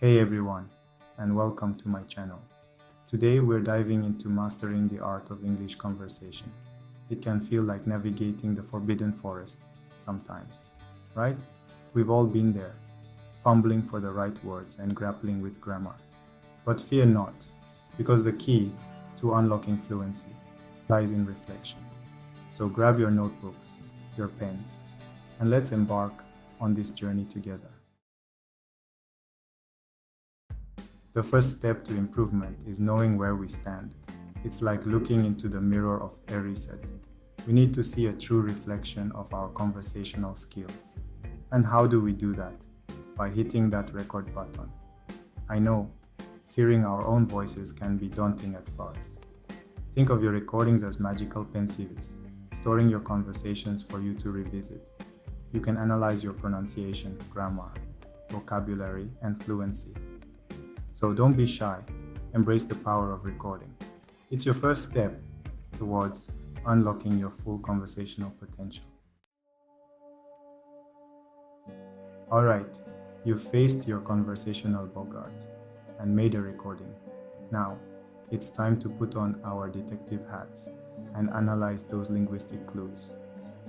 Hey everyone, and welcome to my channel. Today we're diving into mastering the art of English conversation. It can feel like navigating the forbidden forest sometimes, right? We've all been there, fumbling for the right words and grappling with grammar. But fear not, because the key to unlocking fluency lies in reflection. So grab your notebooks, your pens, and let's embark on this journey together. The first step to improvement is knowing where we stand. It's like looking into the mirror of a reset. We need to see a true reflection of our conversational skills. And how do we do that? By hitting that record button. I know, hearing our own voices can be daunting at first. Think of your recordings as magical pensives, storing your conversations for you to revisit. You can analyze your pronunciation, grammar, vocabulary, and fluency. So don't be shy, embrace the power of recording. It's your first step towards unlocking your full conversational potential. Alright, you've faced your conversational bogart and made a recording. Now, it's time to put on our detective hats and analyze those linguistic clues.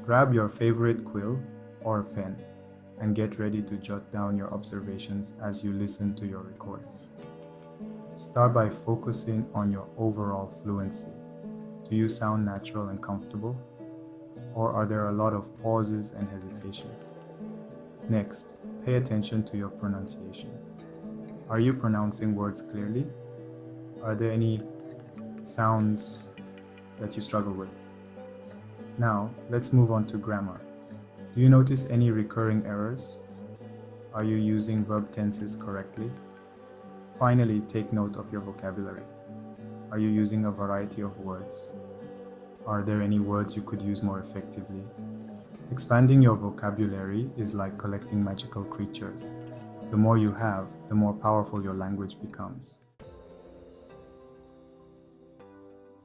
Grab your favorite quill or pen and get ready to jot down your observations as you listen to your recordings. Start by focusing on your overall fluency. Do you sound natural and comfortable? Or are there a lot of pauses and hesitations? Next, pay attention to your pronunciation. Are you pronouncing words clearly? Are there any sounds that you struggle with? Now, let's move on to grammar. Do you notice any recurring errors? Are you using verb tenses correctly? Finally, take note of your vocabulary. Are you using a variety of words? Are there any words you could use more effectively? Expanding your vocabulary is like collecting magical creatures. The more you have, the more powerful your language becomes.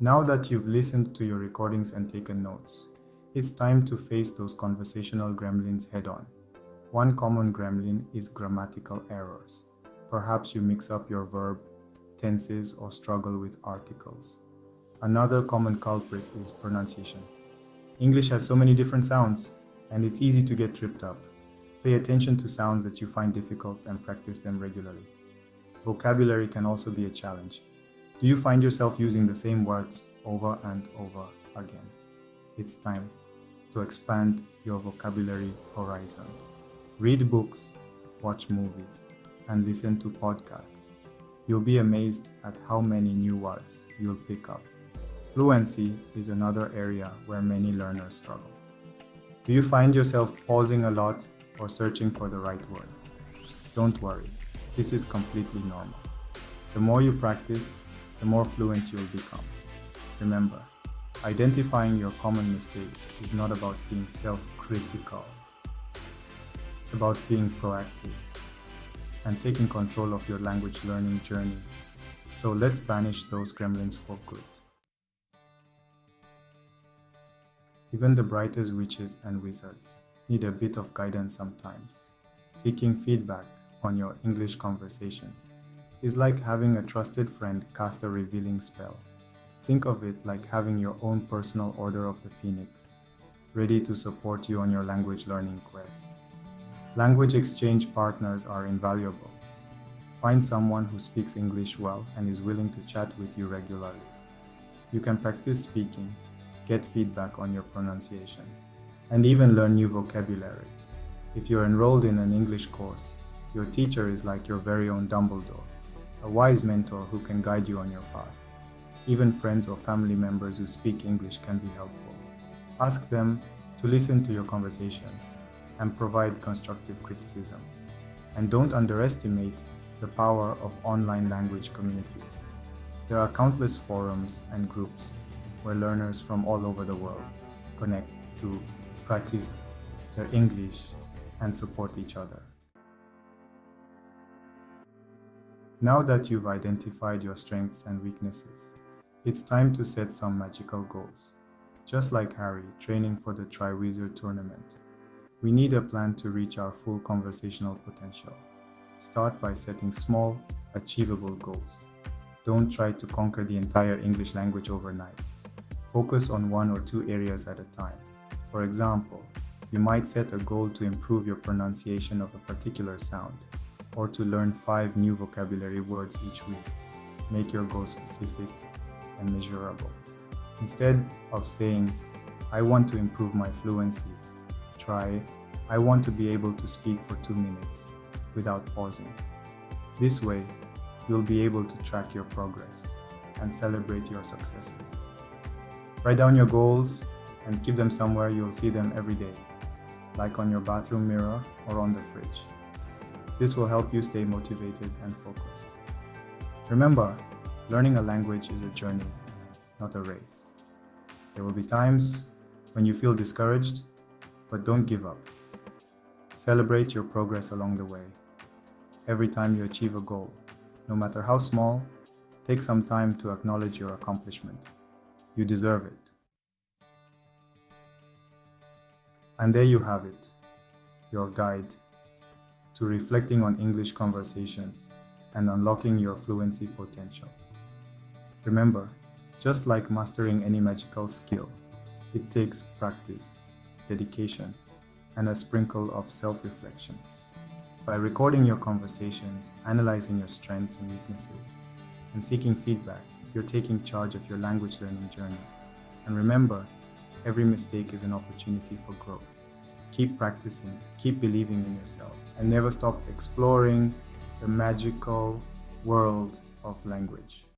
Now that you've listened to your recordings and taken notes, it's time to face those conversational gremlins head-on. One common gremlin is grammatical errors. Perhaps you mix up your verb, tenses, or struggle with articles. Another common culprit is pronunciation. English has so many different sounds, and it's easy to get tripped up. Pay attention to sounds that you find difficult and practice them regularly. Vocabulary can also be a challenge. Do you find yourself using the same words over and over again? It's time to expand your vocabulary horizons. Read books, watch movies, and listen to podcasts. You'll be amazed at how many new words you'll pick up. Fluency is another area where many learners struggle. Do you find yourself pausing a lot or searching for the right words? Don't worry, this is completely normal. The more you practice, the more fluent you'll become. Remember, identifying your common mistakes is not about being self-critical. It's about being proactive and taking control of your language learning journey. So let's banish those gremlins for good. Even the brightest witches and wizards need a bit of guidance sometimes. Seeking feedback on your English conversations is like having a trusted friend cast a revealing spell. Think of it like having your own personal Order of the Phoenix, ready to support you on your language learning quest. Language exchange partners are invaluable. Find someone who speaks English well and is willing to chat with you regularly. You can practice speaking, get feedback on your pronunciation, and even learn new vocabulary. If you're enrolled in an English course, your teacher is like your very own Dumbledore, a wise mentor who can guide you on your path. Even friends or family members who speak English can be helpful. Ask them to listen to your conversations and provide constructive criticism. And don't underestimate the power of online language communities. There are countless forums and groups where learners from all over the world connect to practice their English and support each other. Now that you've identified your strengths and weaknesses, it's time to set some magical goals. Just like Harry training for the Triwizard tournament, we need a plan to reach our full conversational potential. Start by setting small, achievable goals. Don't try to conquer the entire English language overnight. Focus on one or two areas at a time. For example, you might set a goal to improve your pronunciation of a particular sound, or to learn 5 new vocabulary words each week. Make your goal specific and measurable. Instead of saying, I want to improve my fluency, try, I want to be able to speak for 2 minutes without pausing. This way, you'll be able to track your progress and celebrate your successes. Write down your goals and keep them somewhere you'll see them every day, like on your bathroom mirror or on the fridge. This will help you stay motivated and focused. Remember, learning a language is a journey, not a race. There will be times when you feel discouraged, but don't give up. Celebrate your progress along the way. Every time you achieve a goal, no matter how small, take some time to acknowledge your accomplishment. You deserve it. And there you have it, your guide to reflecting on English conversations and unlocking your fluency potential. Remember, just like mastering any magical skill, it takes practice, dedication, and a sprinkle of self-reflection. By recording your conversations, analyzing your strengths and weaknesses, and seeking feedback, you're taking charge of your language learning journey. And remember, every mistake is an opportunity for growth. Keep practicing, keep believing in yourself, and never stop exploring the magical world of language.